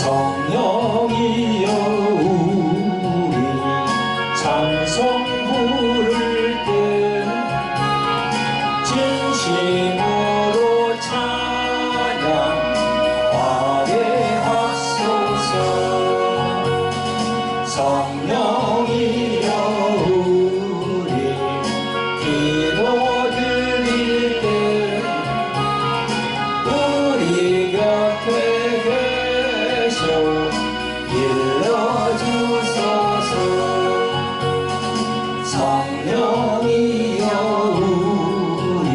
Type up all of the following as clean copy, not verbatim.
성령이여 우리 찬송 부를 때 진심으로 찬양 화해하소서. 성령이여 우리 기도 드릴 때 우리 곁에 일러주소서. 성령이여 우리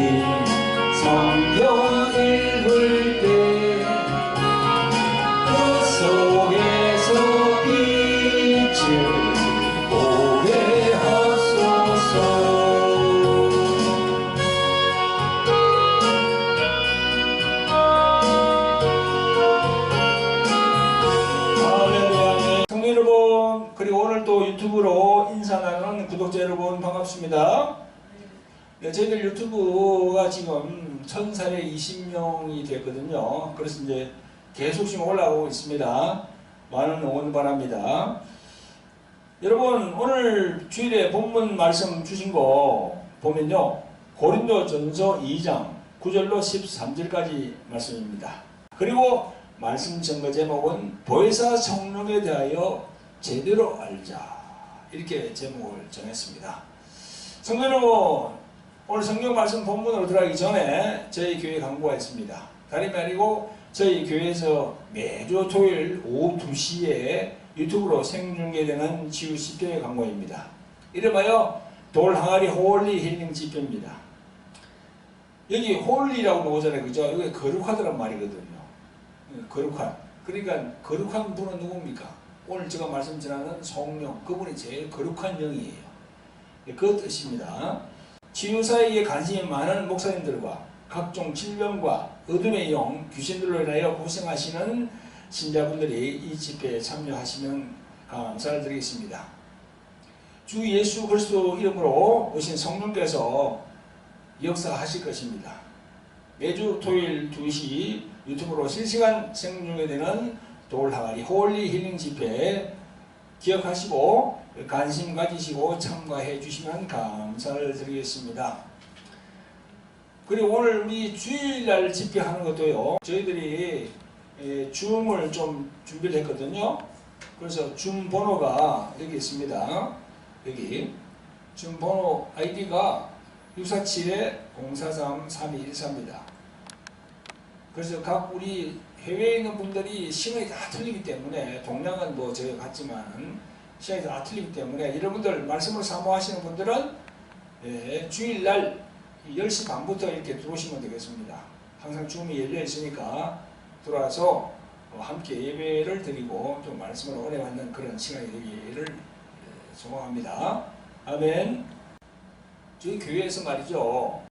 성경 읽을 때 그 속에서 빛을 보게 하소서. 여러분, 그리고 오늘 또 유튜브로 인사 나누는 구독자 여러분 반갑습니다. 네, 저희들 유튜브가 지금 1420명이 됐거든요. 그래서 이제 계속 지금 올라오고 있습니다. 많은 응원 바랍니다. 여러분, 오늘 주일에 본문 말씀 주신 거 보면요, 고린도전서 2장 9절로 13절까지 말씀입니다. 그리고 말씀 전거 제목은 보혜사 성령에 대하여 제대로 알자, 이렇게 제목을 정했습니다. 성도 여러분, 오늘 성경 말씀 본문으로 들어가기 전에 저희 교회 광고가 있습니다. 다름이 아니고 저희 교회에서 매주 토요일 오후 2시에 유튜브로 생중계되는 치유 집회 광고입니다. 이름하여 돌항아리 홀리 힐링 집회입니다. 여기 홀리라고 나오잖아요, 그죠? 여기 거룩하다는 말이거든요. 거룩한. 그러니까 거룩한 분은 누굽니까? 오늘 제가 말씀 전하는 성령, 그분이 제일 거룩한 영이에요. 그 뜻입니다. 치유사에게 관심이 많은 목사님들과 각종 질병과 어둠의 영, 귀신들로 인하여 고생하시는 신자분들이 이 집회에 참여하시면 감사를 드리겠습니다. 주 예수 그리스도 이름으로 오신 성령께서 역사하실 것입니다. 매주 토요일 2시 유튜브로 실시간 생중계되는 돌항아리 홀리 힐링 집회 기억하시고 관심 가지시고 참가해 주시면 감사를 드리겠습니다. 그리고 오늘 우리 주일날 집회하는 것도요, 저희들이 줌을 좀 준비를 했거든요. 그래서 줌 번호가 여기 있습니다. 여기 줌 번호 아이디가 647-043-3214입니다. 그래서 각 우리 해외에 있는 분들이 시간이 다 틀리기 때문에, 동양은 뭐 저희가 같지만 시간이 다 틀리기 때문에 여러분들 말씀을 사모하시는 분들은 주일날 10시 반부터 이렇게 들어오시면 되겠습니다. 항상 줌이 열려 있으니까 들어와서 함께 예배를 드리고 좀 말씀을 오래 받는 그런 시간이 되기를 소망합니다. 아멘. 저희 교회에서 말이죠,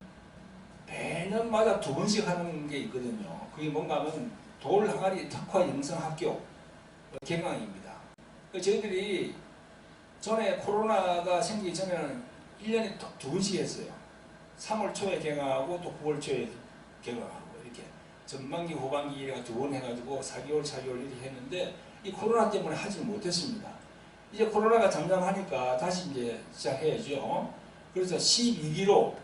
매년마다 2번씩 하는 게 있거든요. 그게 뭔가 하면 돌항아리 특화 영성학교 개강입니다. 저희들이 전에 코로나가 생기기 전에는 1년에 2번씩 했어요. 3월 초에 개강하고 또 9월 초에 개강하고, 이렇게 전반기 후반기가 2번 해가지고 4개월 이렇게 했는데, 이 코로나 때문에 하지 못했습니다. 이제 코로나가 잠잠하니까 다시 이제 시작해야죠. 그래서 12기로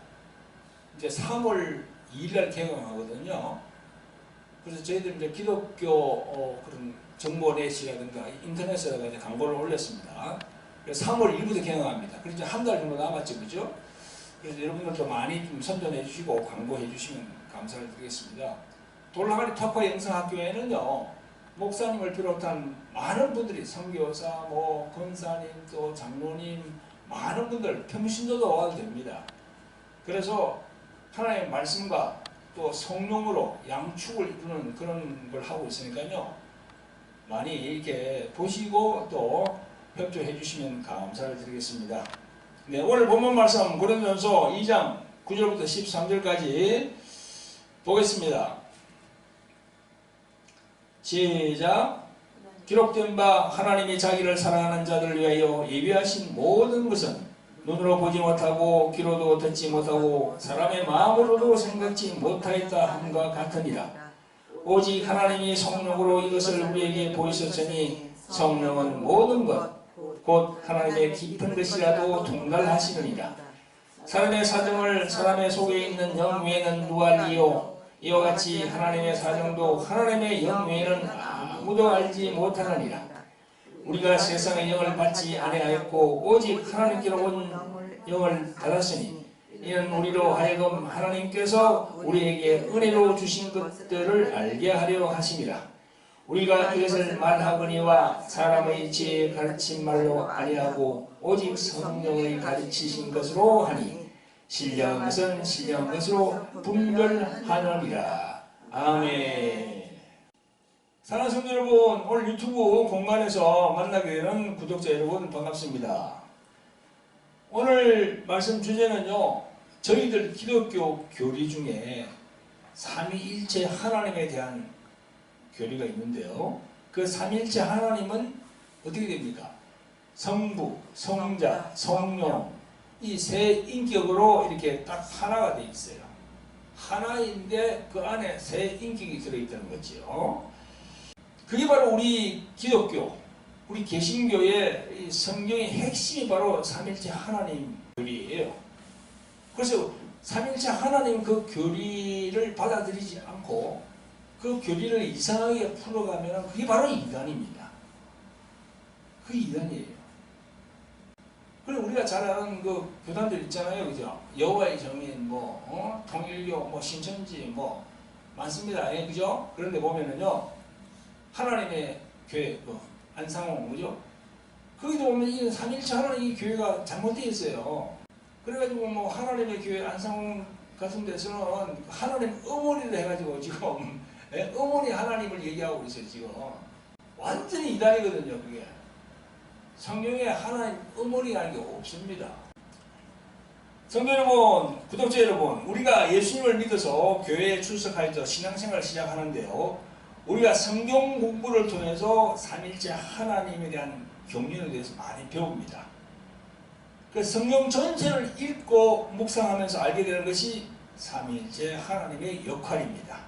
이제 3월 2일날 개강하거든요. 그래서 저희들 이제 기독교 그런 정보 내시라든가 인터넷에다가 이제 광고를 올렸습니다. 그래서 3월 1일부터 개강합니다. 그래서 한 달 정도 남았죠, 그죠? 그래서 여러분들도 많이 좀 선전해 주시고 광고해 주시면 감사를 드리겠습니다. 돌항아리 특화 영성학교에는요, 목사님을 비롯한 많은 분들이, 선교사, 뭐 권사님, 또 장로님, 많은 분들, 평신도도 와도 됩니다. 그래서 하나님의 말씀과 또 성령으로 양축을 이루는 그런 걸 하고 있으니까요, 많이 이렇게 보시고 또 협조해 주시면 감사를 드리겠습니다. 네, 오늘 본문 말씀 고린도전서 2장 9절부터 13절까지 보겠습니다. 시작. 기록된 바 하나님이 자기를 사랑하는 자들을 위하여 예비하신 모든 것은 눈으로 보지 못하고 귀로도 듣지 못하고 사람의 마음으로도 생각지 못하였다 함과 같으니라. 오직 하나님이 성령으로 이것을 우리에게 보이셨으니 성령은 모든 것 곧 하나님의 깊은 것이라도 통달하시느니라. 사람의 사정을 사람의 속에 있는 영 외에는 누가 알리요? 이와 같이 하나님의 사정도 하나님의 영 외에는 아무도 알지 못하느니라. 우리가 세상의 영을 받지 아니하였고 오직 하나님께로 온 영을 받았으니 이는 우리로 하여금 하나님께서 우리에게 은혜로 주신 것들을 알게 하려 하심이라. 우리가 이것을 말하거니와 사람의 지혜의 가르친 말로 아니하고 오직 성령의 가르치신 것으로 하니 신령한 것은 신령한 것으로 분별하느니라. 아멘. 사랑하는 성도 여러분, 오늘 유튜브 공간에서 만나게 되는 구독자 여러분 반갑습니다. 오늘 말씀 주제는요, 저희들 기독교 교리 중에 삼위일체 하나님에 대한 교리가 있는데요, 그 삼위일체 하나님은 어떻게 됩니까? 성부, 성자, 성령, 이 세 인격으로 이렇게 딱 하나가 되어 있어요. 하나인데 그 안에 세 인격이 들어있다는 거죠. 그게 바로 우리 기독교, 우리 개신교의 이 성경의 핵심이 바로 삼위일체 하나님 교리예요. 그래서 삼위일체 하나님 그 교리를 받아들이지 않고 그 교리를 이상하게 풀어가면 그게 바로 이단입니다. 그 이단이에요. 그리고 우리가 잘 아는 그 교단들 있잖아요, 그죠? 여호와의 증인, 통일교, 신천지, 많습니다, 그죠? 그런데 보면은요, 하나님의 교회, 안상홍, 그죠? 거기도 보면 이 삼위일체 하나님 이 교회가 잘못되어 있어요. 그래가지고 하나님의 교회 안상홍 같은 데서는 하나님 어머니를 해가지고 지금 어머니 하나님을 얘기하고 있어요, 지금. 완전히 이단이거든요, 그게. 성경에 하나님 어머니라는 게 없습니다. 성도 여러분, 구독자 여러분, 우리가 예수님을 믿어서 교회에 출석하여서 신앙생활을 시작하는데요, 우리가 성경 공부를 통해서 삼위일체 하나님에 대한 경륜에 대해서 많이 배웁니다. 그 성경 전체를 읽고 묵상하면서 알게 되는 것이 삼위일체 하나님의 역할입니다.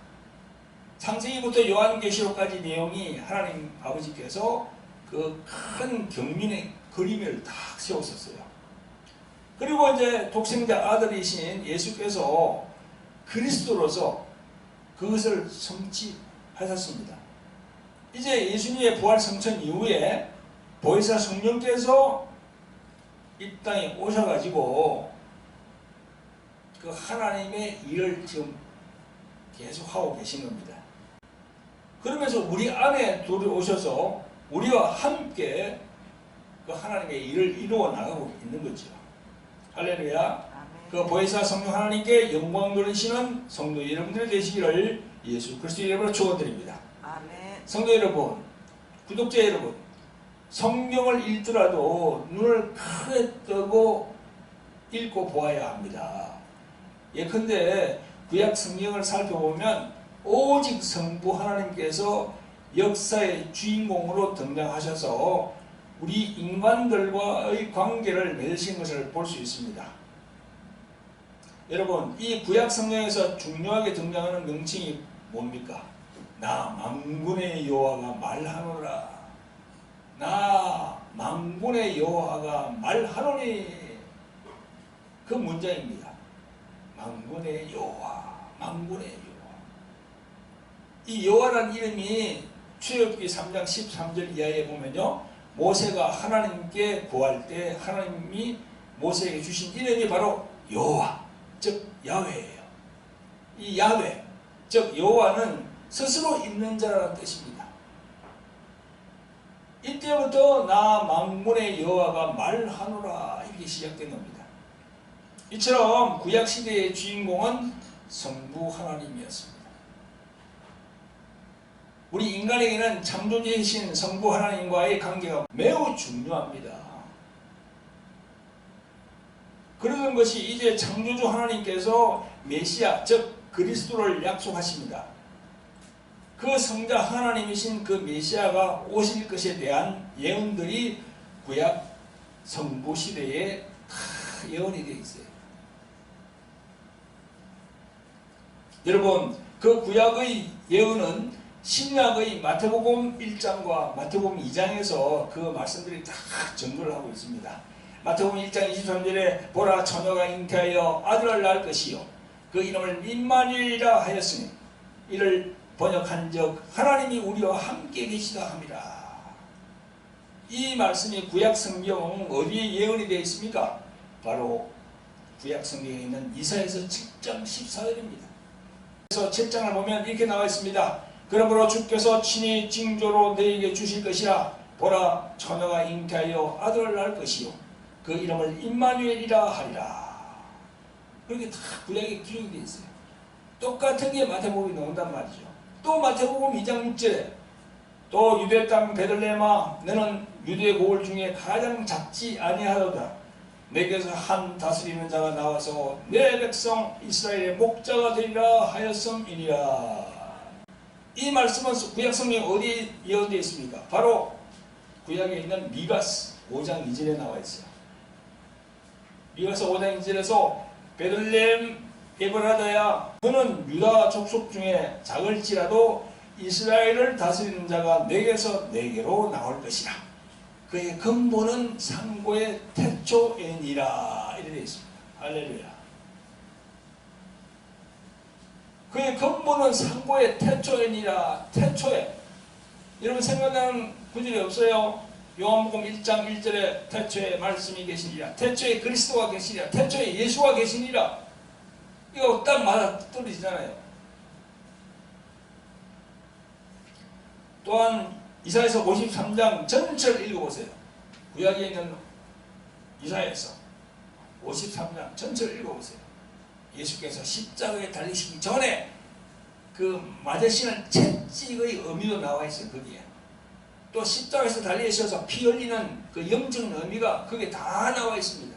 창세기부터 요한계시록까지 내용이 하나님 아버지께서 그 큰 경륜의 그림을 딱 세웠었어요. 그리고 이제 독생자 아들이신 예수께서 그리스도로서 그것을 성취하셨습니다. 이제 예수님의 부활 성천 이후에 보혜사 성령께서 이 땅에 오셔가지고 그 하나님의 일을 지금 계속 하고 계신 겁니다. 그러면서 우리 안에 들어오셔서 우리와 함께 그 하나님의 일을 이루어 나가고 있는 거죠. 할렐루야. 그 보혜사 성령 하나님께 영광 돌리시는 성도 여러분들이 되시기를 예수 그리스도의 이름으로 축원드립니다. 성도 여러분, 구독자 여러분, 성경을 읽더라도 눈을 크게 뜨고 읽고 보아야 합니다. 예컨대 구약 성경을 살펴보면 오직 성부 하나님께서 역사의 주인공으로 등장하셔서 우리 인간들과의 관계를 맺으신 것을 볼 수 있습니다. 여러분, 이 구약 성경에서 중요하게 등장하는 명칭이 뭡니까? 나 만군의 여호와가 말하노라. 나 만군의 여호와가 말하노니. 그 문장입니다. 만군의 여호와, 만군의 여호와. 이 여호와라는 이름이 출애굽기 3장 13절 이하에 보면요, 모세가 하나님께 구할 때 하나님이 모세에게 주신 이름이 바로 여호와, 즉 야훼예요. 이 야훼, 즉 여호와는 스스로 있는 자라는 뜻입니다. 이때부터 나 만군의 여호와가 말하노라 이렇게 시작된 겁니다. 이처럼 구약시대의 주인공은 성부 하나님이었습니다. 우리 인간에게는 창조주이신 성부 하나님과의 관계가 매우 중요합니다. 그러던 것이 이제 창조주 하나님께서 메시아, 즉 그리스도를 약속하십니다. 그 성자 하나님이신 그 메시아가 오실 것에 대한 예언들이 구약 성부 시대에 다 예언이 되어 있어요. 여러분, 그 구약의 예언은 신약의 마태복음 1장과 마태복음 2장에서 그 말씀들이 다 증거를 하고 있습니다. 마태복음 1장 23절에 보라 처녀가 잉태하여 아들을 낳을 것이요 그 이름을 임마누엘이라 하였으니 이를 번역한즉 하나님이 우리와 함께 계시다 함이라. 이 말씀이 구약 성경 어디에 예언이 되어 있습니까? 바로 구약 성경에 있는 이사야서 7장 14절입니다. 그래서 7장을 보면 이렇게 나와 있습니다. 그러므로 주께서 친히 징조로 너에게 주실 것이라 보라 처녀가 잉태하여 아들을 낳을 것이요 그 이름을 임마누엘이라 하리라. 그렇게 다 구약에 기록이 되어 있어요. 똑같은 게 마태복음이 나온단 말이죠. 또 마태복음 2장 6절에 또 유대 땅 베들레헴아 너는 유대 고을 중에 가장 작지 아니하도다. 내게서 한 다스리는 자가 나와서 내 백성 이스라엘의 목자가 되리라 하였음이니라. 이 말씀은 구약 성경에 어디에 예언되어 있습니까? 바로 구약에 있는 미가스 5장 2절에 나와 있어요. 미가스 5장 2절에서 베들레헴 에브라다야 너는 유다 족속 중에 작을지라도 이스라엘을 다스리는 자가 내게서 내게로 나올 것이라. 그의 근본은 상고의 태초이니라. 이렇게 되어 있습니다. 할렐루야. 그의 근본은 상고의 태초이니라. 태초에. 여러분 생각나는 구절이 없어요? 요한복음 1장 1절에 태초에 말씀이 계시니라. 태초에 그리스도가 계시니라. 태초에 예수가 계시니라. 이거 딱 맞아 떨어지잖아요. 또한 이사야서 53장 전체를 읽어보세요. 구약에 있는 이사야서 53장 전체를 읽어보세요. 예수께서 십자가에 달리시기 전에 그 맞으시는 채찍의 의미도 나와 있어요. 거기에. 또 십자가에서 달리셔서 피 흘리는 그 영적인 의미가 거기에 다 나와 있습니다.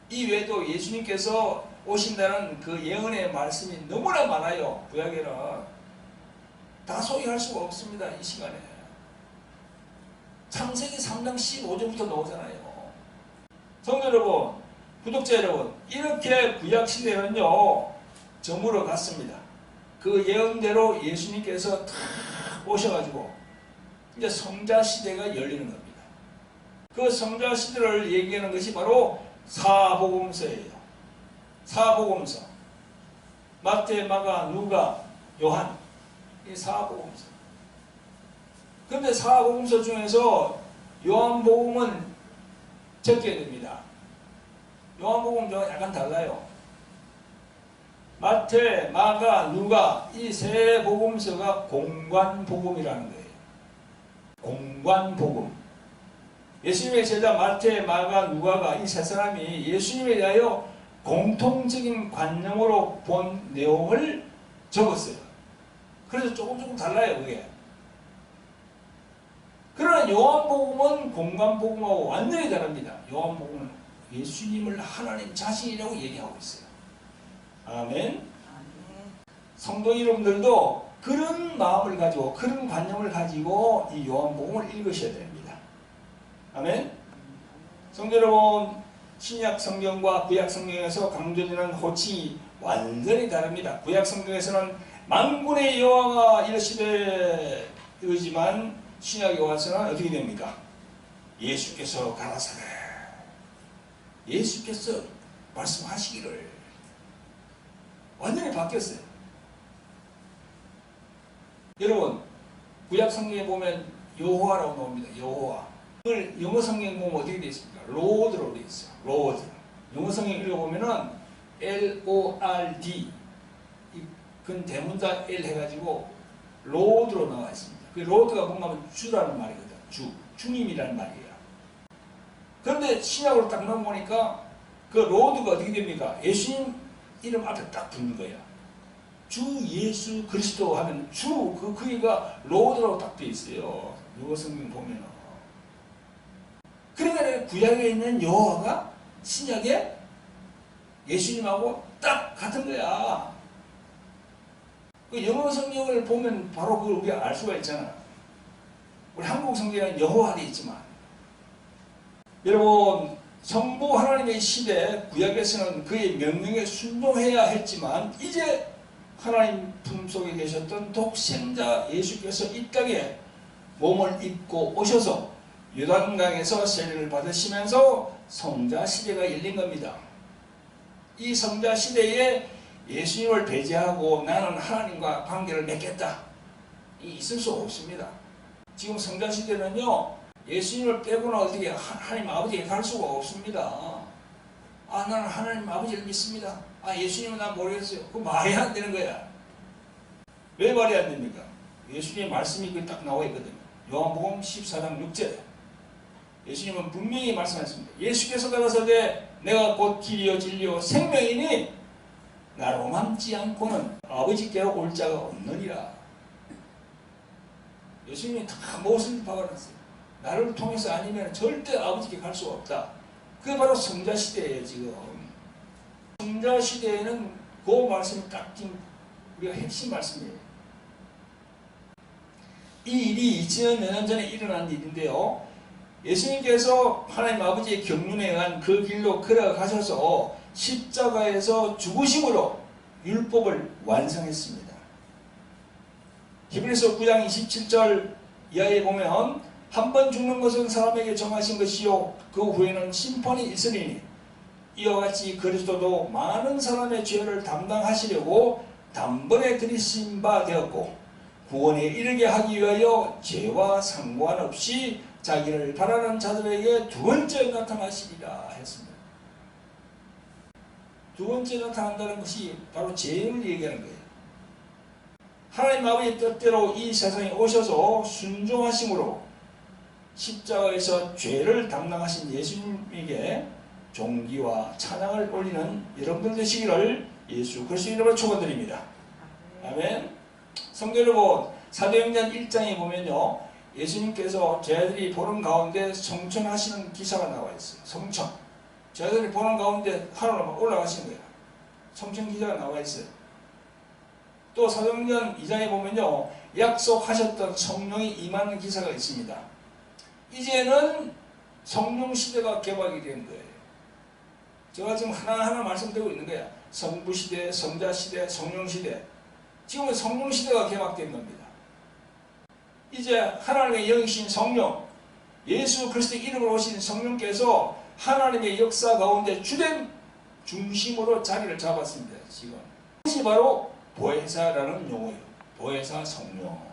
이 외에도 예수님께서 오신다는 그 예언의 말씀이 너무나 많아요. 구약에는 다 소개할 수가 없습니다. 이 시간에. 창세기 3장 15절부터 나오잖아요. 성도 여러분, 구독자 여러분, 이렇게 구약 시대는요 저물어 갔습니다. 그 예언대로 예수님께서 다 오셔가지고 이제 성자 시대가 열리는 겁니다. 그 성자 시대를 얘기하는 것이 바로 사복음서예요. 사복음서. 마태, 마가, 누가, 요한. 이 사복음서. 그런데 사복음서 중에서 요한복음은 적게 됩니다. 요한복음과 약간 달라요. 마태, 마가, 누가 이 세 복음서가 공관복음이라는 거예요. 공관복음. 예수님의 제자 마태, 마가, 누가가 이 세 사람이 예수님에 대하여 공통적인 관념으로 본 내용을 적었어요. 그래서 조금 달라요, 그게. 그러나 요한복음은 공관복음하고 완전히 다릅니다. 요한복음은 예수님을 하나님 자신이라고 얘기하고 있어요. 아멘. 성도 여러분들도 그런 마음을 가지고 그런 관념을 가지고 이 요한복음을 읽으셔야 됩니다. 아멘. 성도 여러분, 신약 성경과 구약 성경에서 강조되는 호칭이 완전히 다릅니다. 구약 성경에서는 만군의 여호와가 이르시되 이러지만 신약에 와서는 어떻게 됩니까? 예수께서 가라사대 예수께서 말씀하시기를 완전히 바뀌었어요. 여러분 구약 성경에 보면 여호와라고 나옵니다. 여호와. 그걸 영어 성경 보면 어떻게 되어 있습니까? 로드로 되어 있어요. 로드. 영어 성경 읽어보면은 L-O-R-D 그 대문자 L 해가지고 로드로 나와 있습니다. 그 로드가 뭔가 하면 주라는 말이거든. 주님이라는 말이에요. 그런데 신약으로 딱 넘어보니까 그 로드가 어떻게 됩니까? 예수님 이름 앞에 딱 붙는 거야. 주 예수 그리스도 하면 그이가 로드라고 딱 되어 있어요. 영어 성경 보면은. 그러니까 구약에 있는 여호와가 신약에 예수님하고 딱 같은 거야. 그 영어 성경을 보면 바로 그걸 우리가 알 수가 있잖아. 우리 한국 성경에는 여호와 되어 있지만 여러분 성부 하나님의 시대 구약에서는 그의 명령에 순종해야 했지만 이제 하나님 품속에 계셨던 독생자 예수께서 이 땅에 몸을 입고 오셔서 요단강에서 세례를 받으시면서 성자 시대가 열린 겁니다. 이 성자 시대에 예수님을 배제하고 나는 하나님과 관계를 맺겠다, 있을 수 없습니다. 지금 성자 시대는요, 예수님을 빼고는 어떻게 하나님 아버지에 갈 수가 없습니다. 나는 하나님 아버지를 믿습니다. 예수님은 난 모르겠어요. 그거 말이 안 되는 거야. 왜 말이 안 됩니까? 예수님의 말씀이 딱 나와 있거든요. 요한복음 14장 6절. 예수님은 분명히 말씀하셨습니다. 예수께서 가라사대 내가 곧 길이요 진리요 생명이니 나로 맘지 않고는 아버지께로 올 자가 없느니라. 예수님이 다 무엇을 박아놨어요. 나를 통해서 아니면 절대 아버지께 갈 수가 없다. 그게 바로 성자시대예요. 지금 성자시대에는 그 말씀이 딱 지금 우리가 핵심 말씀이에요. 이 일이 2000여 년 전에 일어난 일인데요, 예수님께서 하나님 아버지의 경륜에 의한 그 길로 걸어가셔서 십자가에서 죽으심으로 율법을 완성했습니다. 히브리서 9장 27절 이하에 보면 한 번 죽는 것은 사람에게 정하신 것이요 그 후에는 심판이 있으리니 이와 같이 그리스도도 많은 사람의 죄를 담당하시려고 단번에 들이신 바 되었고 구원에 이르게 하기 위하여 죄와 상관없이 자기를 바라는 자들에게 두 번째 나타나시리라 했습니다. 두 번째 나타난다는 것이 바로 죄를 얘기하는 거예요. 하나님 아버지의 뜻대로 이 세상에 오셔서 순종하심으로 십자가에서 죄를 담당하신 예수님에게 존귀와 찬양을 올리는 여러분들 되시기를 예수 그리스도 이름으로 축원드립니다. 아멘. 성도 여러분, 사도행전 1장에 보면요, 예수님께서 제자들이 보는 가운데 성천하시는 기사가 나와 있어요. 성천. 제자들이 보는 가운데 하늘로 올라가시는 거예요. 성천 기사가 나와 있어요. 또 사도행전 2장에 보면요, 약속하셨던 성령이 임하는 기사가 있습니다. 이제는 성령 시대가 개박이 된 거예요. 제가 지금 하나하나 말씀드리고 있는 거야. 성부 시대, 성자 시대, 성령 시대. 지금은 성령 시대가 개막된 겁니다. 이제 하나님의 영이신 성령, 예수 그리스도의 이름으로 오신 성령께서 하나님의 역사 가운데 주된 중심으로 자리를 잡았습니다. 지금 이것이 바로 보혜사라는 용어예요. 보혜사 성령.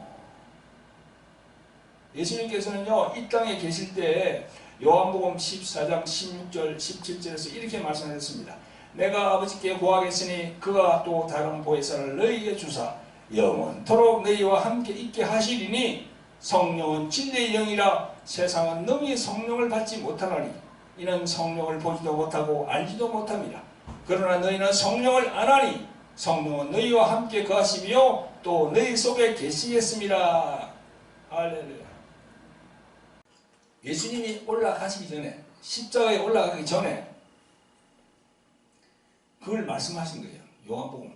예수님께서는요, 이 땅에 계실 때 요한복음 14장 16절 17절에서 이렇게 말씀하셨습니다. 내가 아버지께 구하겠으니 그가 또 다른 보혜사를 너희에게 주사 영원토록 너희와 함께 있게 하시리니 성령은 진리의 영이라 세상은 능히 성령을 받지 못하나니 이는 성령을 보지도 못하고 알지도 못함이라. 그러나 너희는 성령을 아나니 성령은 너희와 함께 거하시며 또 너희 속에 계시겠습니다. 할렐루야. 예수님이 올라가시기 전에, 십자가에 올라가기 전에 그걸 말씀하신 거예요. 요한복음.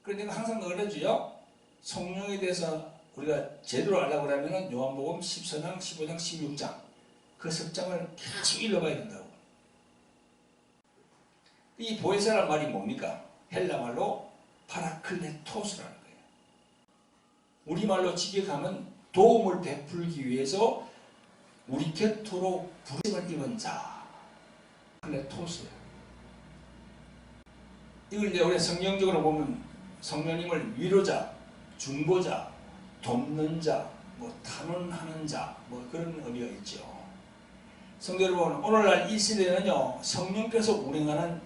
그래서 내가 항상 그러지요. 성령에 대해서 우리가 제대로 알려고 하면 요한복음 14장, 15장, 16장 그 석장을 계속 읽어봐야 된다고. 이 보혜사란 말이 뭡니까? 헬라말로 파라클레토스라는 거예요. 우리말로 직역하면 도움을 베풀기 위해서 우리 곁으로 부름을 입은 자. 클레토스예요. 이걸 이제 우리 성경적으로 보면 성령님을 위로자, 중보자, 돕는 자, 탄원하는 자, 그런 의미가 있죠. 성도 여러분, 오늘날 이 시대는요, 성령께서 운행하는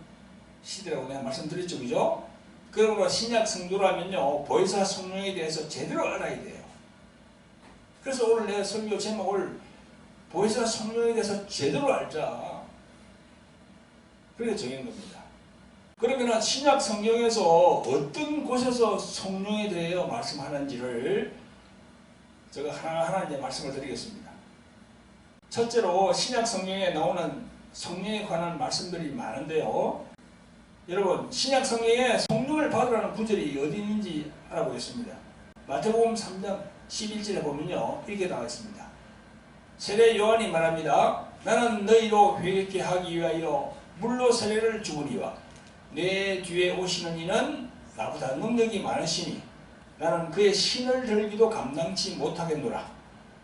시대라고 내가 말씀드렸죠, 그죠? 그러므로 신약 성도라면요, 보혜사 성령에 대해서 제대로 알아야 돼요. 그래서 오늘 내 설교 제목을 보혜사 성령에 대해서 제대로 알자. 그렇게 정한 겁니다. 그러면 신약 성경에서 어떤 곳에서 성령에 대해 말씀하는지를 제가 하나하나 이제 말씀을 드리겠습니다. 첫째로 신약 성경에 나오는 성령에 관한 말씀들이 많은데요. 여러분, 신약 성경에 성령을 받으라는 구절이 어디 있는지 알아보겠습니다. 마태복음 3장 11절에 보면요, 이렇게 나와 있습니다. 세례 요한이 말합니다. 나는 너희로 회개케 하기 위하여 물로 세례를 주으리와 내 뒤에 오시는 이는 나보다 능력이 많으시니 나는 그의 신을 들기도 감당치 못하겠노라.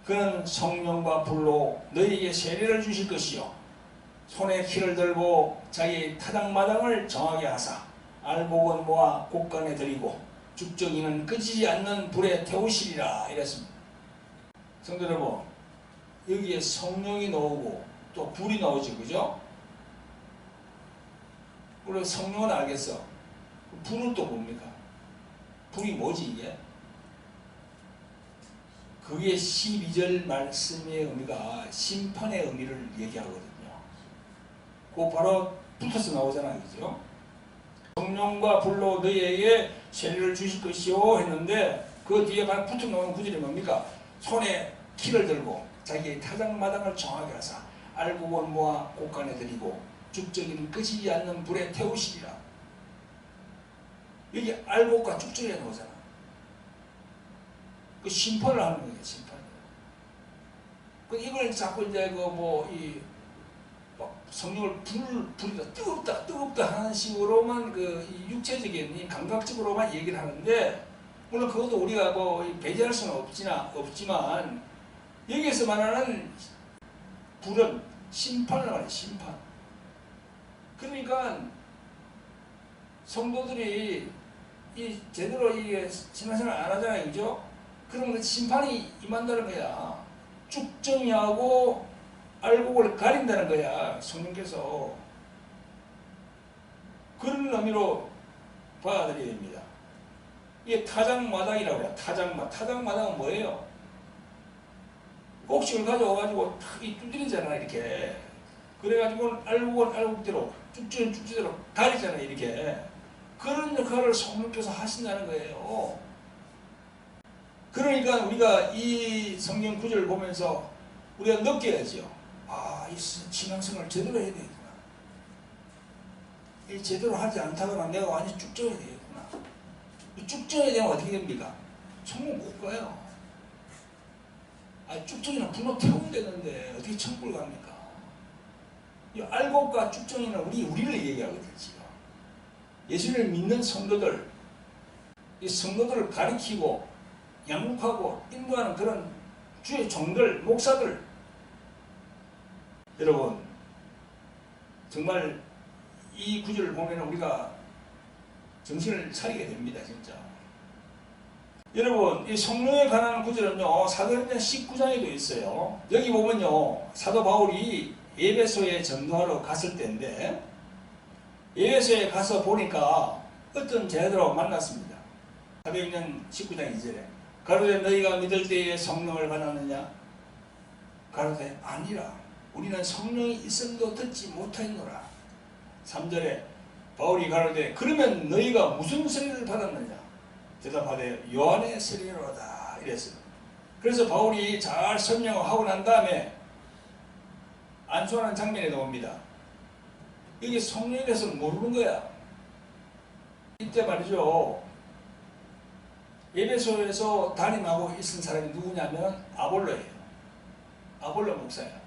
그는 성령과 불로 너희에게 세례를 주실 것이요 손에 키를 들고 자기 타당마당을 정하게 하사 알곡은 모아 곳간에 들이고 죽정이는 끄지지 않는 불에 태우시리라. 이랬습니다. 성도 여러분, 여기에 성령이 나오고 또 불이 나오지, 그죠? 우리 성령은 알겠어. 불은 또 뭡니까? 불이 뭐지 이게? 그게 12절 말씀의 의미가 심판의 의미를 얘기하거든요. 그거 바로 붙어서 나오잖아요, 그죠? 성령과 불로 너희에게 세례를 주실 것이요 했는데 그 뒤에 바로 붙어 나오는 구절이 뭡니까? 손에 키를 들고 자기의 타작마당을 정하게 하사 알곡은 모아 곳간에 들이고 죽정이는 끄지지 않는 불에 태우시리라. 여기 알곡과 죽정이가 나오잖아. 그 심판을 하는 거예요, 심판. 그 이걸 자꾸 이제 이 성령을 불이다 뜨겁다 하는 식으로만 이 육체적인 이 감각적으로만 얘기를 하는데, 물론 그것도 우리가 배제할 수는 없지만 여기에서 말하는 불은 심판을 말해요, 심판. 그러니까 성도들이 제대로 신앙생활 안 하잖아요, 그죠? 그러면 심판이 임한다는 거야. 죽정이하고 알곡을 가린다는 거야, 성령께서. 그런 의미로 받아들여야 됩니다. 이게 타작마당이라고 해요. 타작마당은 뭐예요? 곡식을 가져와가지고 두드리잖아, 이렇게. 그래가지고 알곡은 알곡대로, 쭉지는 쭉지대로 가리잖아, 이렇게. 그런 역할을 성령께서 하신다는 거예요. 그러니까 우리가 이 성경 구절을 보면서 우리가 느껴야죠. 아, 이 신앙생활을 제대로 해야 되겠구나. 이 제대로 하지 않다거나 내가 완전히 쭉져야 되겠구나. 쭉져야 되면 어떻게 됩니까? 천국 못 가요. 쭉정이는 불로 태우면 되는데 어떻게 천국을 갑니까? 이 알곡과 쭉정이는 우리를 얘기하거든요, 지금. 예수를 믿는 성도들, 이 성도들을 가리키고 양육하고 인도하는 그런 주의 종들, 목사들. 여러분, 정말 이 구절을 보면 우리가 정신을 차리게 됩니다, 진짜. 여러분, 이 성령에 관한 구절은요, 사도행전 19장에도 있어요. 여기 보면요, 사도 바울이 에베소에 전도하러 갔을 때인데, 에베소에 가서 보니까 어떤 제자들하고 만났습니다. 사도행전 19장 2절에 가로되 너희가 믿을 때에 성령을 받았느냐? 가로되 아니라 우리는 성령이 있음도 듣지 못하였노라. 3절에 바울이 가로되 그러면 너희가 무슨 세례를 받았느냐? 대답하되 요한의 세례로다. 이랬어요. 그래서 바울이 잘 설명하고 난 다음에 안수하는 장면에 나옵니다. 이게 성령에 대해서 모르는 거야. 이때 말이죠, 에베소에서 담임하고 있은 사람이 누구냐면 아볼로예요. 아볼로 목사예요.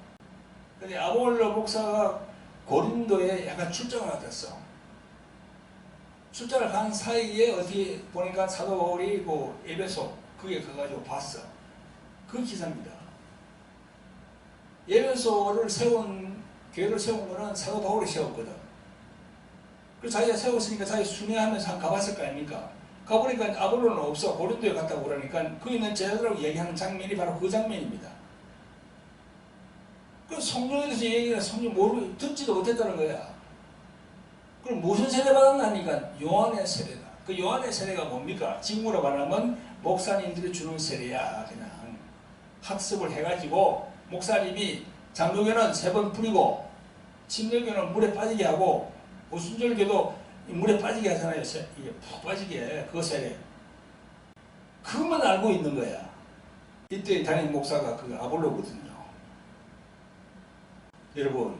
근데 아볼로 목사가 고린도에 약간 출장을 갔었어. 출장을 간 사이에 어디 보니까 사도 바울이 에베소 그게 가가지고 봤어. 그 기사입니다. 에베소를 교회를 세운 거는 사도 바울이 세웠거든. 그래서 자기가 세웠으니까 자기 순회하면서 가봤을 거 아닙니까? 가보니까 아볼로는 없어. 고린도에 갔다고 그러니까 거기 있는 제자들하고 얘기하는 장면이 바로 그 장면입니다. 그 성령에 대해서 얘기가 성령 듣지도 못했다는 거야. 그럼 무슨 세례 받았나니까 요한의 세례다. 그 요한의 세례가 뭡니까? 지금으로 말하면 목사님들이 주는 세례야. 그냥 학습을 해가지고 목사님이 장로교는 3번 뿌리고 침례교는 물에 빠지게 하고 오순절교도 물에 빠지게 하잖아요. 이게 푹 빠지게, 그 세례. 그것만 알고 있는 거야. 이때 담임 목사가 그 아볼로거든요. 여러분,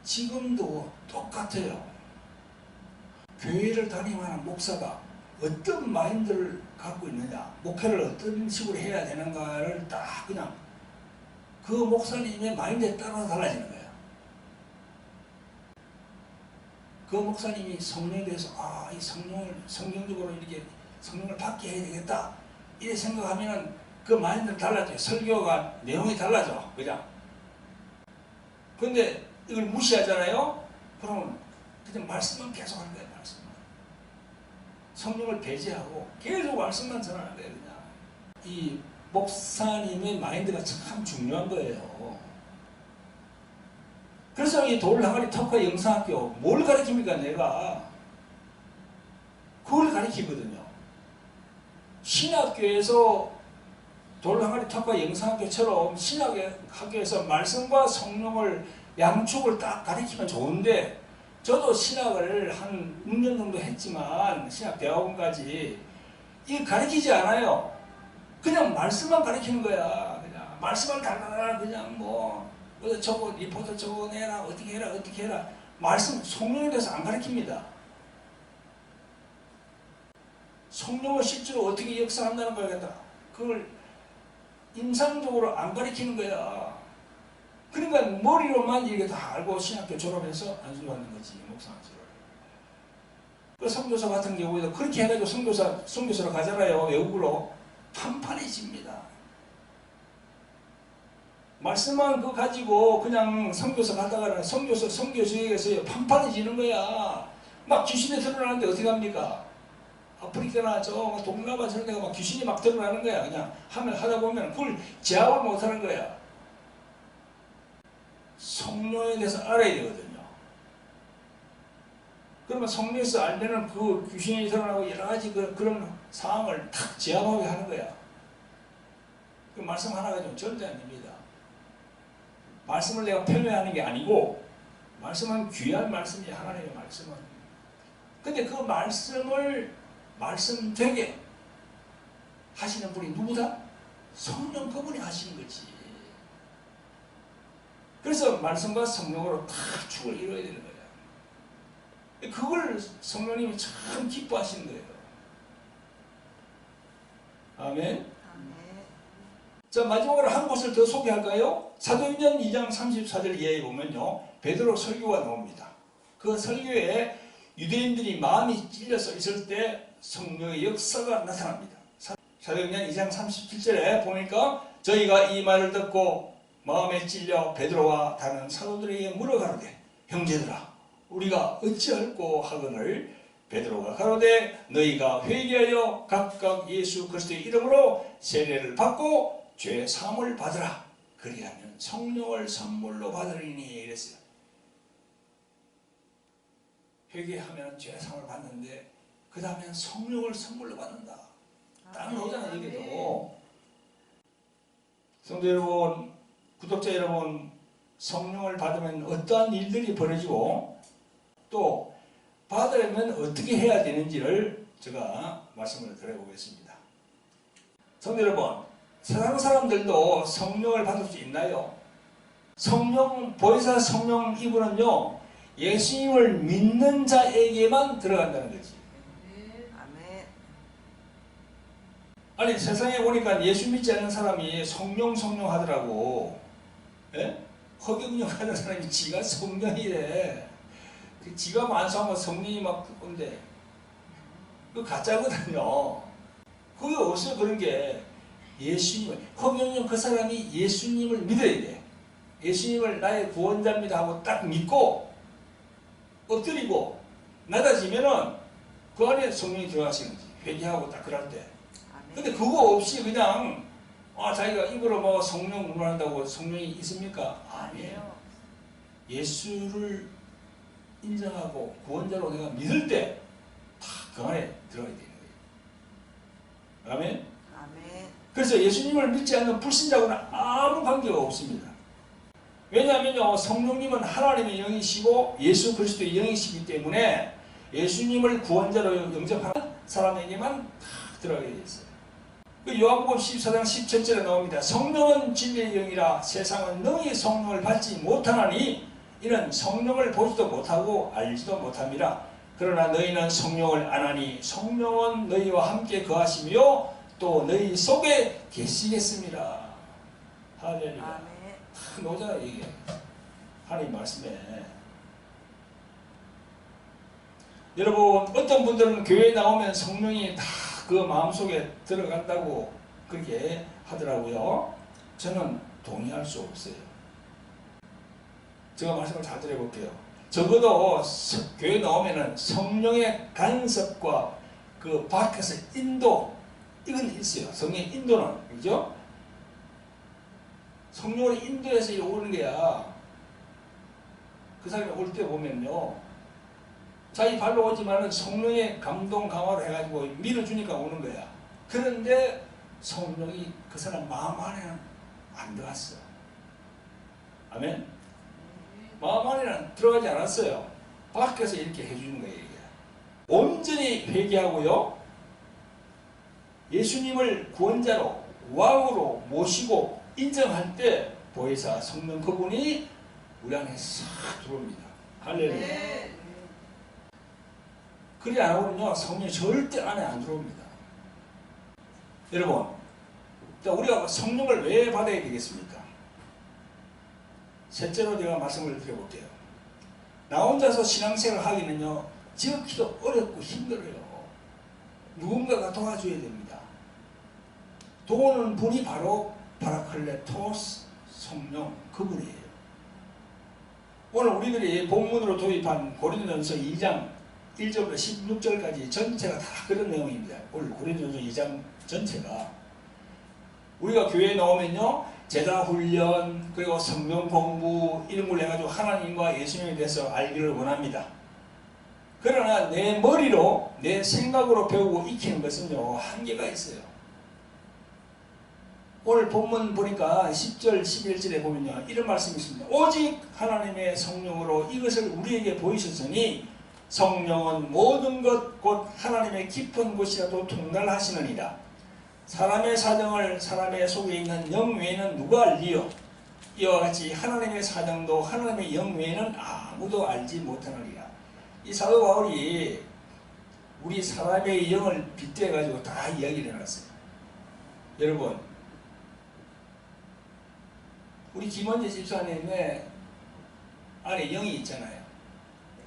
지금도 똑같아요. 교회를 담임하는 목사가 어떤 마인드를 갖고 있느냐, 목회를 어떤 식으로 해야 되는가를 딱 그냥 그 목사님의 마인드에 따라 달라지는 거예요. 그 목사님이 성령에 대해서 이 성령을 성경적으로 이렇게 성령을 받게 해야 되겠다 이렇게 생각하면은 그 마인드는 달라져요. 설교가 내용이 달라져. 그냥. 근데 이걸 무시하잖아요. 그러면 그냥 말씀만 계속 하는 거예요. 말씀만. 성령을 배제하고 계속 말씀만 전하는 거예요. 그냥. 이 목사님의 마인드가 참 중요한 거예요. 그래서 이 돌항아리 특화 영상학교 뭘 가르칩니까? 내가 그걸 가르치거든요. 신학교에서 돌항아리 특화 영상학교처럼 신학교에서 말씀과 성령을 양축을 딱 가르치면 좋은데, 저도 신학을 한 6년 정도 했지만 신학대학원까지 이게 가르치지 않아요. 그냥 말씀만 가르치는 거야. 그냥 말씀을 달달달 그냥 뭐 저거 리포트 적어내라 어떻게 해라 말씀 성령에 대해서 안 가르칩니다. 성령을 실제로 어떻게 역사한다는 거겠다. 그걸 임상적으로 안 가르치는 거야. 그러니까 머리로만 이게 다 알고 신학교 졸업해서 안수 받는 거지. 목사 안수를. 그 선교사 같은 경우에도 그렇게 해가지고 선교사로 가잖아요. 외국으로. 판판해집니다. 말씀만 그거 가지고 그냥 선교사 가다가 선교지에서 판판해지는 거야. 막 귀신이 드러나는데 어떻게 합니까? 아프리카나 저 동남아 저런 데가 막 귀신이 막 드러나는 거야. 그냥 하다 보면 그걸 제압을 못하는 거야. 성령에 대해서 알아야 되거든요. 그러면 성령에서 알면은 그 귀신이 드러나고 여러 가지 그런 상황을 탁 제압하게 하는 거야. 그 말씀 하나 가지고 절대 안 됩니다. 말씀을 내가 편애하는 게 아니고, 말씀은 귀한 말씀이야. 하나님의 말씀은. 근데 그 말씀을 말씀 되게 하시는 분이 누구다? 성령 그분이 하시는 거지. 그래서 말씀과 성령으로 다 축을 이루어야 되는 거야. 그걸 성령님이 참 기뻐하시는 거예요. 아멘. 자, 마지막으로 한 곳을 더 소개할까요? 사도행전 2장 34절 이하에 보면요, 베드로 설교가 나옵니다. 그 설교에 유대인들이 마음이 찔려서 있을 때 성령의 역사가 나타납니다. 사도행전 2장 37절에 보니까 저희가 이 말을 듣고 마음에 찔려 베드로와 다른 사도들에게 물어가로되 형제들아 우리가 어찌할꼬 하거늘 베드로가 가로되 너희가 회개하여 각각 예수 그리스도의 이름으로 세례를 받고 죄 사함을 받으라. 그리하면 성령을 선물로 받으리니 이랬어요. 회개하면 죄 사함을 받는데 그 다음엔 성령을 선물로 받는다. 딱 나오잖아요. 이게도. 성도 여러분, 구독자 여러분, 성령을 받으면 어떠한 일들이 벌어지고 또 받으려면 어떻게 해야 되는지를 제가 말씀을 드려보겠습니다. 성도 여러분, 세상 사람들도 성령을 받을 수 있나요? 보혜사 성령 이분은요, 예수님을 믿는 자에게만 들어간다는 거지. 아멘. 아니 세상에 보니까 예수 믿지 않는 사람이 성령 하더라고. 예? 허경영 하는 사람이 지가 성령이래. 그 지가 만수하면 성령이 막 온대. 그 가짜거든요. 그게 없어요. 그런 게. 예수님을, 허경영 그 사람이 예수님을 믿어야 돼. 예수님을 나의 구원자입니다 하고 딱 믿고 엎드리고 낮아지면은 그 안에 성령이 들어가시는 거지. 회개하고 딱 그럴 때. 근데 그거 없이 그냥 자기가 입으로 뭐 성령 운운한다고 성령이 있습니까? 아니에요. 예수를 인정하고 구원자로 내가 믿을 때 다 그 안에 들어가야 되는 거예요. 아멘? 아멘. 그래서 예수님을 믿지 않는 불신자하고는 아무 관계가 없습니다. 왜냐하면요, 성령님은 하나님의 영이시고 예수 그리스도의 영이시기 때문에 예수님을 구원자로 영접하는 사람에게만 다 들어가게 되어 있어요. 그 요한복음 14장 17절에 나옵니다. 성령은 진리의 영이라 세상은 너희 성령을 받지 못하나니 이는 성령을 보지도 못하고 알지도 못함이라. 그러나 너희는 성령을 아나니 성령은 너희와 함께 거하시며 또 너희 속에 계시겠습니다. 할렐루야. 탁 나오잖아요, 이게. 하나님 말씀에. 여러분 어떤 분들은 교회에 나오면 성령이 다 그 마음속에 들어간다고 그렇게 하더라고요. 저는 동의할 수 없어요. 제가 말씀을 잘 드려볼게요. 적어도 교회 나오면은 성령의 간섭과 그 밖에서 인도 이건 있어요. 성령의 인도는 그죠? 성령을 인도해서 오는 거야. 그 사람이 올 때 보면요. 자기 발로 오지만은 성령의 감동 강화로 해가지고 밀어주니까 오는 거야. 그런데 성령이 그 사람 마음 안에는 안 들어갔어. 아멘? 마음 안에는 들어가지 않았어요. 밖에서 이렇게 해주는 거예요. 이게. 온전히 회개하고요. 예수님을 구원자로 왕으로 모시고 인정할 때 보혜사 성령 그분이 우리 안에 싹 들어옵니다. 할렐루야. 네. 그리 안 하고는요 성령이 절대 안에 안 들어옵니다. 여러분, 우리가 성령을 왜 받아야 되겠습니까? 셋째로 제가 말씀을 드려볼게요. 나 혼자서 신앙생활 하기는요 지극히도 어렵고 힘들어요. 누군가가 도와줘야 됩니다. 도우는 분이 바로 파라클레토스 성령 그분이에요. 오늘 우리들이 본문으로 도입한 고린도전서 2장 1절부터 16절까지 전체가 다 그런 내용입니다. 오늘 고린도전서 2장 전체가 우리가 교회에 나오면요 제자 훈련 그리고 성경 공부 이런 걸 해가지고 하나님과 예수님에 대해서 알기를 원합니다. 그러나 내 머리로 내 생각으로 배우고 익히는 것은요 한계가 있어요. 오늘 본문 보니까 10절 11절에 보면요 이런 말씀이 있습니다. 오직 하나님의 성령으로 이것을 우리에게 보이셨으니 성령은 모든 것 곧 하나님의 깊은 곳이라도 통달하시느니라. 사람의 사정을 사람의 속에 있는 영 외에는 누가 알리요? 이와 같이 하나님의 사정도 하나님의 영 외에는 아무도 알지 못하느니라. 이 사도 바울이 우리 사람의 영을 빗대어 가지고 다 이야기를 해놨어요. 여러분, 우리 김원재 집사님의 안에 영이 있잖아요.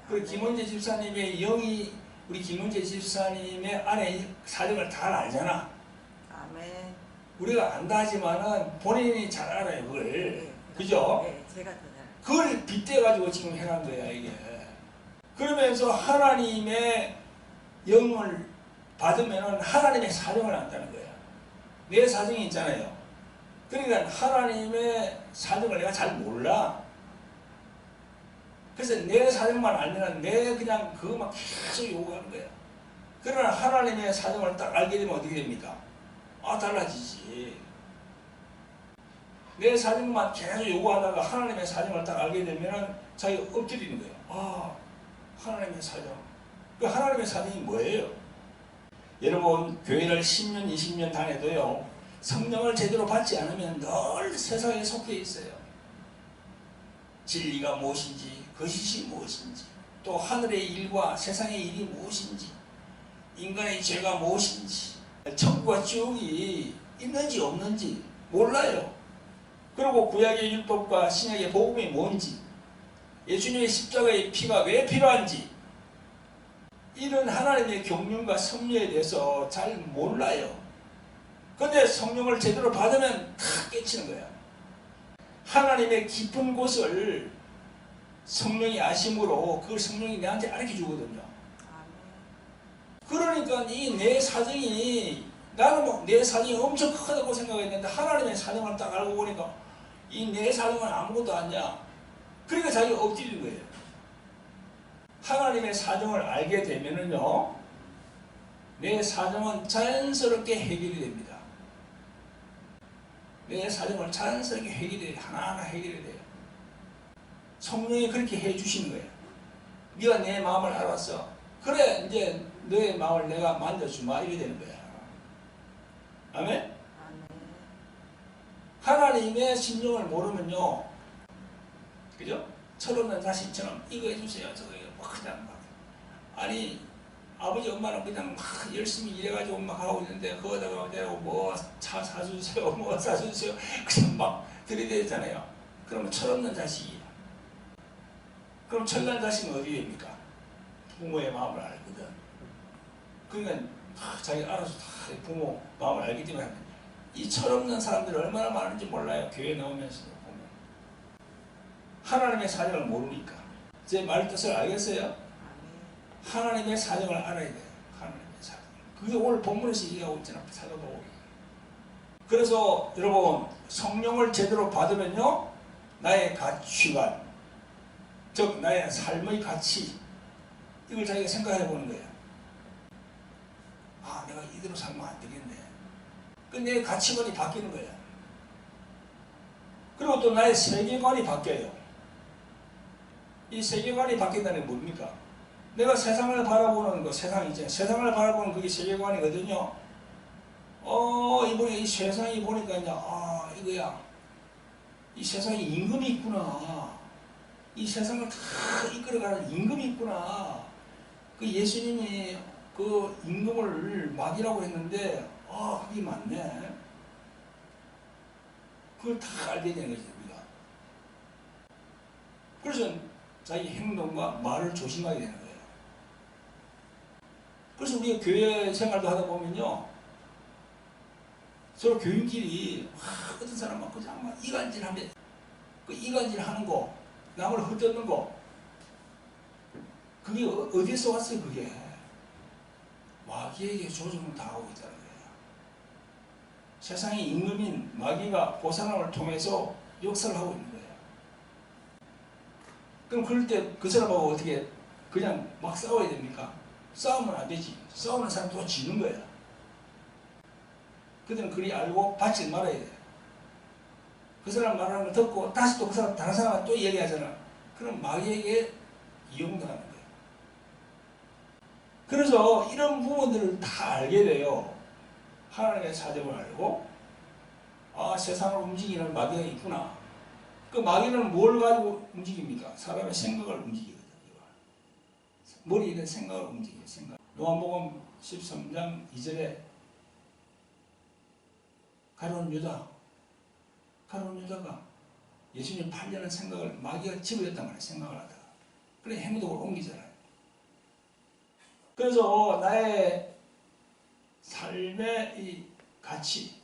그 김원재 집사님의 영이 우리 김원재 집사님의 안에 사정을 잘 알잖아. 아멘. 우리가 안다 하지만은 본인이 잘 알아요, 그걸. 네, 그죠? 네, 제가 더 잘. 그걸 빗대가지고 지금 해놓은 거야, 이게. 그러면서 하나님의 영을 받으면은 하나님의 사정을 안다는 거야. 내 사정이 있잖아요. 그러니까 하나님의 사정을 내가 잘 몰라. 그래서 내 사정만 알면 내 그냥 그것만 계속 요구하는 거야. 그러나 하나님의 사정을 딱 알게 되면 어떻게 됩니까? 달라지지. 내 사정만 계속 요구하다가 하나님의 사정을 딱 알게 되면 자기가 엎드리는 거예요. 하나님의 사정. 그 하나님의 사정이 뭐예요? 여러분, 교회를 10년, 20년 다녀도요, 성령을 제대로 받지 않으면 늘 세상에 속해 있어요. 진리가 무엇인지, 거짓이 무엇인지, 또 하늘의 일과 세상의 일이 무엇인지, 인간의 죄가 무엇인지, 천국과 지옥이 있는지 없는지 몰라요. 그리고 구약의 율법과 신약의 복음이 뭔지, 예수님의 십자가의 피가 왜 필요한지, 이런 하나님의 경륜과 섭리에 대해서 잘 몰라요. 그런데 성령을 제대로 받으면 다 깨치는 거야. 하나님의 깊은 곳을 성령이 아심으로 그 성령이 내한테 알려 주거든요. 그러니까 이 내 사정이, 나는 뭐 내 사정이 엄청 크다고 생각했는데 하나님의 사정을 딱 알고 보니까 이 내 사정은 아무것도 아니야. 그러니까 자기가 엎드리는 거예요. 하나님의 사정을 알게 되면은요, 내 사정은 자연스럽게 해결이 됩니다. 내 사정을 자연스럽게 해결이 돼요. 하나하나 해결이 돼요. 성령이 그렇게 해주시는 거예요. 네가 내 마음을 알았어. 그래, 이제 너의 마음을 내가 만져주마. 이게 되는 거야. 아멘? 하나님의 심령을 모르면요, 그죠? 철없는 자신처럼 이거 해주세요. 저거 해요. 그냥 막. 아니, 아버지 엄마는 그냥 막 열심히 일해가지고 막 하고 있는데 거기다가 내가 뭐 차 사주세요, 뭐 사주세요, 그냥 막 들이대잖아요. 그러면 철없는 자식이야. 그럼 철난 자식은 어디 됩니까? 부모의 마음을 알거든. 그러니까 자기 알아서 다 부모 마음을 알기 때문에 이 철없는 사람들이 얼마나 많은지 몰라요. 교회 나오면서도 보면 하나님의 사정을 모르니까. 제 말 뜻을 알겠어요? 아멘. 하나님의 사정을 알아야 돼요. 하나님의 사정. 그게 오늘 본문에서 얘기하고 있잖아. 사도복음. 그래서 여러분 성령을 제대로 받으면요 나의 가치관, 즉 나의 삶의 가치, 이걸 자기가 생각해 보는 거예요. 아, 내가 이대로 살면 안 되겠네. 근데 내 가치관이 바뀌는 거예요. 그리고 또 나의 세계관이 바뀌어요. 이 세계관이 바뀐다는 게 뭡니까? 내가 세상을 바라보는 거, 세상이죠. 세상을 바라보는 그게 세계관이거든요. 이번에 이 세상이 보니까 이제, 이거야. 이 세상에 임금이 있구나. 이 세상을 다 이끌어가는 임금이 있구나. 그 예수님이 그 임금을 막이라고 했는데, 그게 맞네. 그걸 다 알게 되는 거죠, 우리가. 그래서 자기 행동과 말을 조심하게 되는 거예요. 그래서 우리가 교회 생활도 하다 보면요. 서로 교인끼리, 어떤 사람은 그냥 막 이간질 하면, 그 이간질 하는 거, 남을 헛뜯는 거, 그게 어디서 왔어요, 그게? 마귀에게 조종을 당하고 있다는 거예요. 세상의 임금인 마귀가 그 사람을 통해서 역사를 하고 있는 거예요. 그럼 그럴 때 그 사람하고 어떻게 그냥 막 싸워야 됩니까? 싸우면 안 되지. 싸우는 사람 또 지는 거야. 그들은 그리 알고 받지 말아야 돼. 그 사람 말하는 걸 듣고 다시 또 그 사람 다른 사람한테 또 얘기하잖아. 그럼 마귀에게 이용당하는 거예요. 그래서 이런 부분들을 다 알게 돼요. 하나님의 사정을 알고 세상을 움직이는 마귀가 있구나. 그 마귀는 뭘 가지고 움직입니까? 사람의 생각을 움직이거든요. 머리에 있는 생각을 움직여요. 생각. 요한복음 13장 2절에 가룟 유다가 예수님 팔려는 생각을 마귀가 집어였단 말이에요. 생각을 하다가. 그래 행동을 옮기잖아요. 그래서 나의 삶의 이 가치,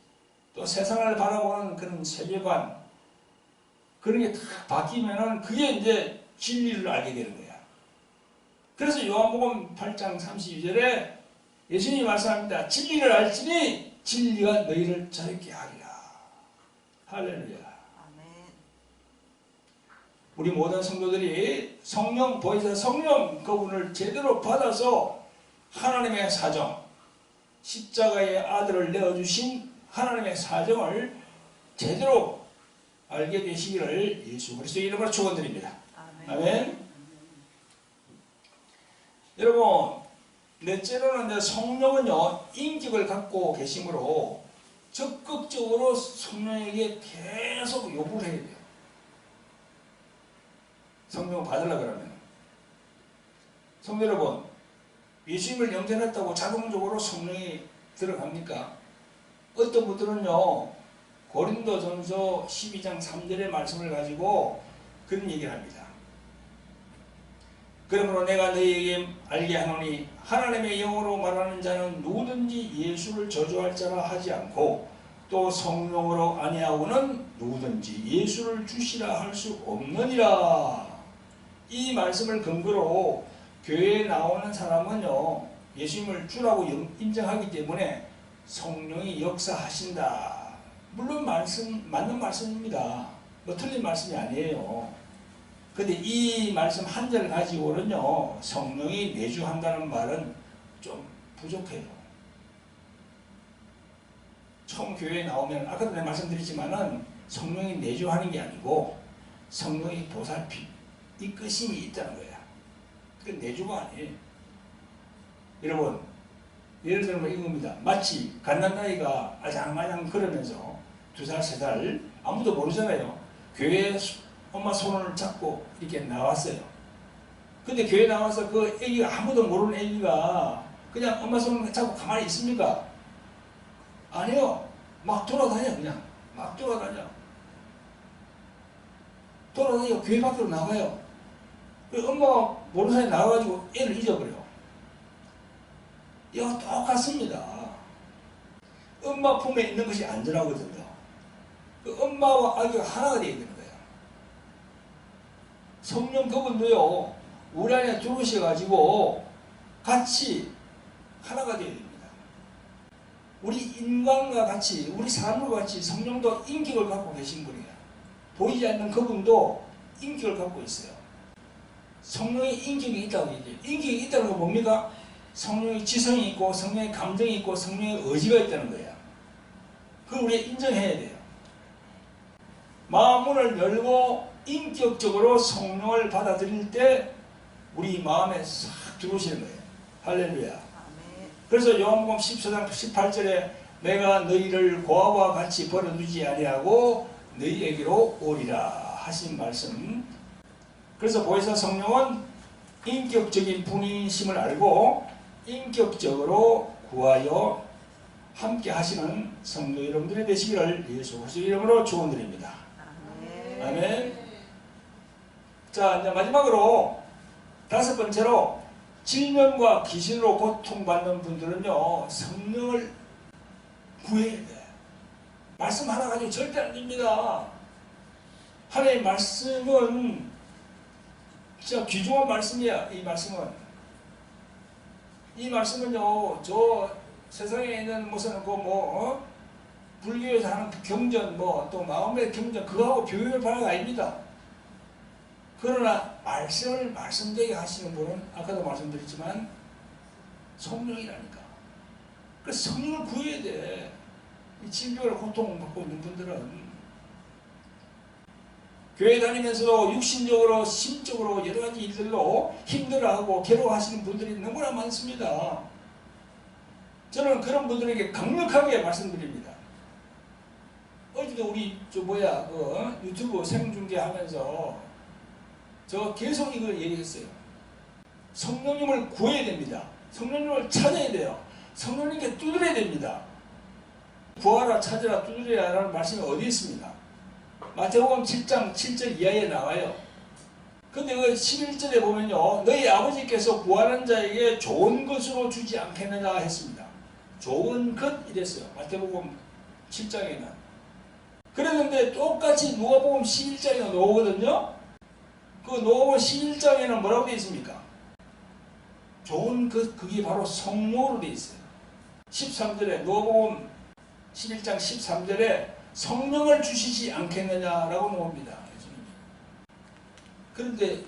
또 세상을 바라보는 그런 세계관, 그런 게 다 바뀌면은 그게 이제 진리를 알게 되는 거야. 그래서 요한복음 8장 32절에 예수님이 말씀합니다. 진리를 알지니 진리가 너희를 자유케 하리라. 할렐루야. 아멘. 우리 모든 성도들이 성령, 보혜사 성령 그분을 제대로 받아서 하나님의 사정, 십자가의 아들을 내어주신 하나님의 사정을 제대로 알게 되시기를 예수 그리스도의 이름으로 축원드립니다. 아멘. 여러분, 넷째로는 성령은요 인격을 갖고 계시므로 적극적으로 성령에게 계속 요구를 해야 돼요. 성령을 받으려고 그러면. 성도 여러분, 예수님을 영접했다고 자동적으로 성령이 들어갑니까? 어떤 분들은요 고린도전서 12장 3절의 말씀을 가지고 그런 얘기를 합니다. 그러므로 내가 너희에게 알게 하노니 하나님의 영으로 말하는 자는 누구든지 예수를 저주할 자라 하지 않고 또 성령으로 아니하고는 누구든지 예수를 주시라 할 수 없느니라. 이 말씀을 근거로 교회에 나오는 사람은요 예수님을 주라고 인정하기 때문에 성령이 역사하신다. 물론 맞는 말씀입니다. 뭐 틀린 말씀이 아니에요. 근데 이 말씀 한 절 가지고는요 성령이 내주한다는 말은 좀 부족해요. 처음 교회에 나오면 아까도 내가 말씀드렸지만은 성령이 내주하는 게 아니고 성령이 보살핌, 이끄심이 있다는 거야. 그건 내주가 아니에요. 여러분, 예를 들면 이겁니다. 마치 갓난아이가 아장아장 걸으면서 2살, 3살 아무도 모르잖아요. 교회에 엄마 손을 잡고 이렇게 나왔어요. 근데 교회 나와서 그 애기가 아무도 모르는 애기가 그냥 엄마 손을 잡고 가만히 있습니까? 아니요. 막 돌아다녀. 그냥 막 돌아다니고 교회 밖으로 나가요. 그 엄마 모르는 사이에 나와가지고 애를 잊어버려. 이거 똑같습니다. 엄마 품에 있는 것이 안전하거든요. 그 엄마와 아기가 하나가 되어야 되는 거예요. 성령 그분도요, 우리 안에 들어오셔가지고 같이 하나가 되어야 됩니다. 우리 인간과 같이, 우리 사람과 같이 성령도 인격을 갖고 계신 분이에요. 보이지 않는 그분도 인격을 갖고 있어요. 성령의 인격이 있다고 얘기해요. 인격이 있다는 건 뭡니까? 성령의 지성이 있고, 성령의 감정이 있고, 성령의 의지가 있다는 거예요. 그걸 우리가 인정해야 돼요. 마음문을 열고 인격적으로 성령을 받아들일 때 우리 마음에 싹 들어오시는 거예요. 할렐루야. 아멘. 그래서 요한복음 14장 18절에 내가 너희를 고아와 같이 버려두지 아니하고 너희에게로 오리라 하신 말씀. 그래서 보혜사 성령은 인격적인 분이심을 알고 인격적으로 구하여 함께 하시는 성도 여러분들이 되시기를 예수 그리스도의 이름으로 축원드립니다. 아멘. 아멘. 자, 이제 마지막으로 다섯 번째로 질병과 귀신으로 고통받는 분들은요, 성령을 구해야 돼. 말씀 하나 가지고 절대 안 됩니다. 하나님의 말씀은 진짜 귀중한 말씀이야. 이 말씀은요, 저 세상에 있는 무슨 불교에서 하는 경전, 또 마음의 경전, 그거하고 비교할 바가 아닙니다. 그러나 말씀을 말씀되게 하시는 분은 아까도 말씀드렸지만 성령이라니까. 그 성령을 구해야 돼. 이 질병을 고통받고 있는 분들은 교회 다니면서도 육신적으로, 심적으로 여러 가지 일들로 힘들어하고 괴로워하시는 분들이 너무나 많습니다. 저는 그런 분들에게 강력하게 말씀드립니다. 어제도 우리 유튜브 생중계하면서 저 계속 이걸 얘기했어요. 성령님을 구해야 됩니다. 성령님을 찾아야 돼요. 성령님께 두드려야 됩니다. 구하라, 찾으라, 두드려야 라는 말씀이 어디 있습니다. 마태복음 7장 7절 이하에 나와요. 근데 그 11절에 보면요, 너희 아버지께서 구하는 자에게 좋은 것으로 주지 않겠느냐 했습니다. 좋은 것 이랬어요. 마태복음 7장에는. 그랬는데 똑같이 누가복음 11장에 나오거든요. 그 누가복음 11장에는 뭐라고 되어 있습니까? 좋은 것, 그게 바로 성령으로 되어 있어요. 13절에 누가복음 11장 13절에 성령을 주시지 않겠느냐라고 나옵니다. 그런데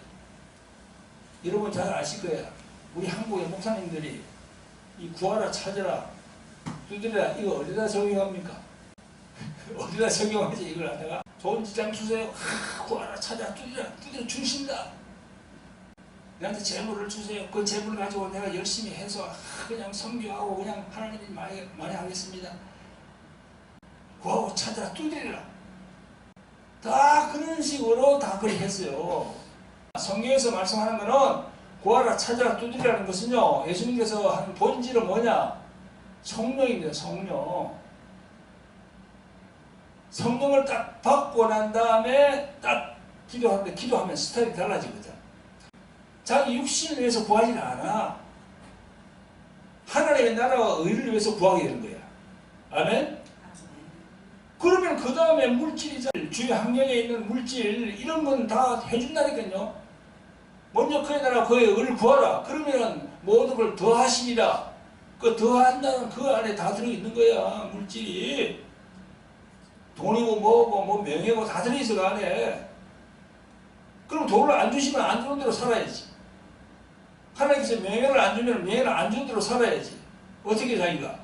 여러분 잘 아실 거예요. 우리 한국의 목사님들이 이 구하라, 찾아라, 두드려라 이거 어디다 적용합니까? 어디다 적용하지? 이걸 하다가 좋은 직장 주세요. 구하라, 찾아, 두드려 주신다. 내한테 재물을 주세요. 그 재물을 가지고 내가 열심히 해서 그냥 선교하고 그냥 하나님이 많이 하겠습니다. 구하고 찾아라, 두드리라. 다 그런 식으로 다 그렇게 했어요. 성경에서 말씀하는 거는 구하라, 찾아라, 두드리라는 것은요, 예수님께서 하는 본질은 뭐냐? 성령입니다. 성령을 딱 받고 난 다음에 딱 기도하는데, 기도하면 스타일이 달라지거든. 자기 육신을 위해서 구하지는 않아. 하나님의 나라와 의를 위해서 구하게 되는 거야. 아멘? 그러면 그 다음에 물질이자 주위 환경에 있는 물질 이런 건 다 해준다니까요. 먼저 그의 나라 그의 의를 구하라. 그러면 모든 걸 더하시리라. 그 더한다는 그 안에 다 들어있는 거야. 물질이 돈이고 뭐고 명예고 다 들어있어 그 안에. 그럼 돈을 안 주시면 안 주는 대로 살아야지. 하나님께서 명예를 안 주면 명예를 안 주는 대로 살아야지. 어떻게 자기가.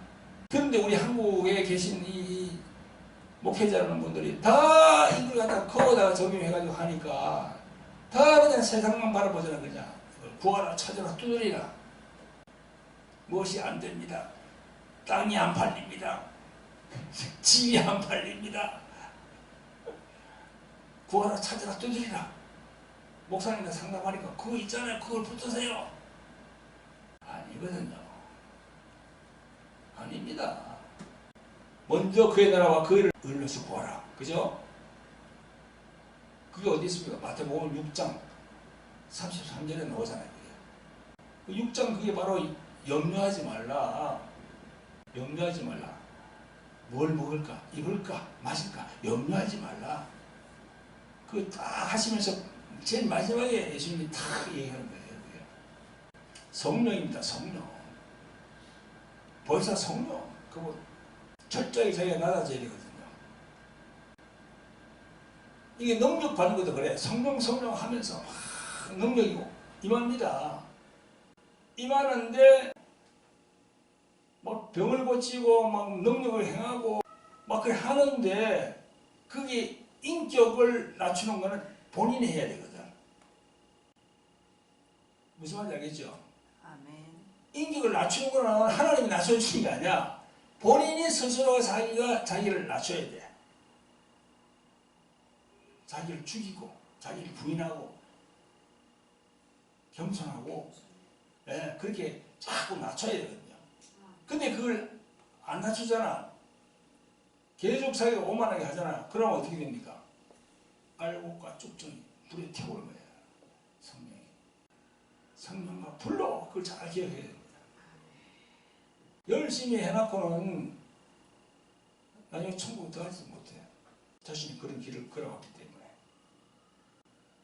그런데 우리 한국에 계신 이 목회자라는 분들이 다 이걸 갖다가 거기다가 적용해가지고 하니까 다 그냥 세상만 바라보자는 거냐. 구하라, 찾아라, 두드리라. 무엇이 안 됩니다. 땅이 안 팔립니다. 집이 안 팔립니다. 구하라, 찾아라, 두드리라. 목사님과 상담하니까 그거 있잖아요. 그걸 붙드세요. 아니거든요. 아닙니다. 먼저 그의 나라와 그의 의를 위해서 구하라. 그죠? 그게 어디 있습니까? 마태복음 6장 33절에 나오잖아요. 그 6장 그게 바로 염려하지 말라. 염려하지 말라. 뭘 먹을까? 입을까? 마실까? 염려하지 말라. 그 딱 하시면서 제일 마지막에 예수님이 딱 얘기하는 거예요. 성령입니다. 성령. 벌써 성령. 그거 철저히 자기가 낮아져야 되거든요. 이게 능력 받는 것도 그래. 성령 하면서 능력이고 임합니다. 임하는데 막 병을 고치고 막 능력을 행하고 막 그렇게 하는데 그게 인격을 낮추는 거는 본인이 해야 되거든. 무슨 말인지 알겠죠? 아멘. 인격을 낮추는 거는 하나님이 낮춰주는 게 아니야. 본인이 스스로 자기를 낮춰야 돼. 자기를 죽이고 자기를 부인하고 겸손하고 그렇게 자꾸 낮춰야 되거든요. 근데 그걸 안 낮추잖아. 계속 자기가 오만하게 하잖아. 그러면 어떻게 됩니까? 알곡과 쭉정이 불에 태우는 거예요. 성령과 불로 그걸 잘 기억해야 됩니다. 열심히 해놓고는 나중에 천국 들어가지 못해요. 자신이 그런 길을 걸어왔기 때문에.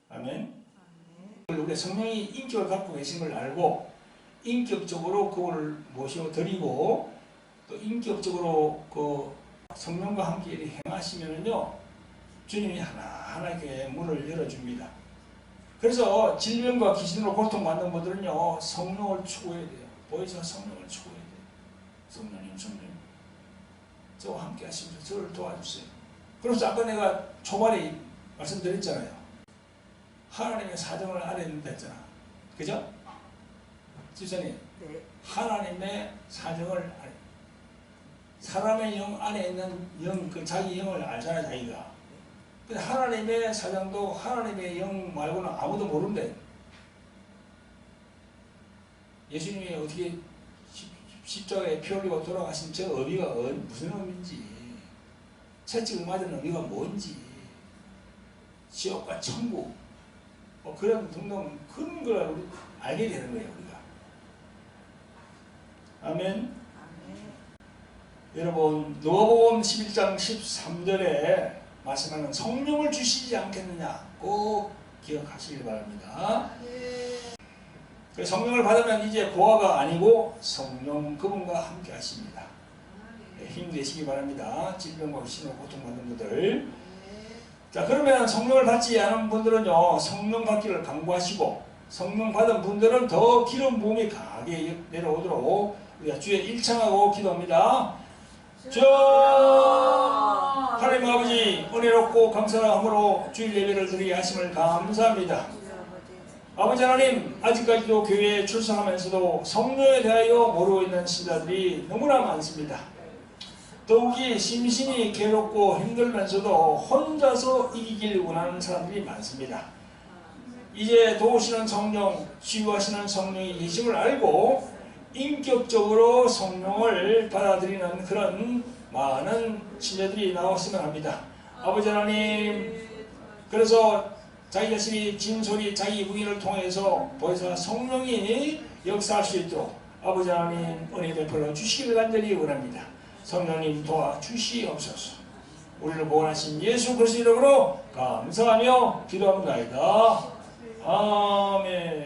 아멘. 우리가 성령이 인격을 갖고 계신 걸 알고 인격적으로 그걸 모시고 드리고 또 인격적으로 그 성령과 함께 행하시면요 주님이 하나하나게 문을 열어줍니다. 그래서 질병과 귀신으로 고통받는 분들은요 성령을 추구해야 돼요. 보이사 성령을 추구해야 돼요. 성령님 저와 함께 하시면서 저를 도와주세요. 그래서 아까 내가 초반에 말씀드렸잖아요. 하나님의 사정을 안에 있는다 했잖아. 그죠? 집사님, 네. 하나님의 사정을 안에, 사람의 영 안에 있는 그 자기 영을 알잖아 자기가. 근데 하나님의 사정도 하나님의 영 말고는 아무도 모른대. 예수님이 어떻게 십자가에 피 흘리고 돌아가신 저 의미가 무슨 의미인지, 채찍을 맞은 의미가 뭔지, 지옥과 천국 그런 등등 큰 걸 우리 알게 되는 거예요 우리가. 아멘. 아멘. 여러분 누가복음 11장 13절에 말씀하는 성령을 주시지 않겠느냐 꼭 기억하시길 바랍니다. 그 성령을 받으면 이제 고아가 아니고 성령 그분과 함께 하십니다. 힘내시기 바랍니다. 질병과 신호 고통받는 분들. 자, 그러면 성령을 받지 않은 분들은요 성령 받기를 강구하시고 성령 받은 분들은 더 기름 부음이 강하게 내려오도록 우리가 주에 일창하고 기도합니다. 주 하나님 아버지 은혜롭고 감사함으로 주일 예배를 드리게 하심을 감사합니다. 아버지 하나님 아직까지도 교회에 출석하면서도 성령에 대하여 모르고 있는 신자들이 너무나 많습니다. 더욱이 심신이 괴롭고 힘들면서도 혼자서 이기길 원하는 사람들이 많습니다. 이제 도우시는 성령, 치유하시는 성령이 계심을 알고 인격적으로 성령을 받아들이는 그런 많은 신자들이 나왔으면 합니다. 아버지 하나님, 그래서 자기 자신이 진솔히 자기 부인을 통해서 보혜사 성령이 역사할 수 있도록 아버지 하나님 은혜 베풀어 주시기를 간절히 원합니다. 성령님 도와주시옵소서. 우리를 구원하신 예수 그리스도 이름으로 감사하며 기도합니다. 아멘.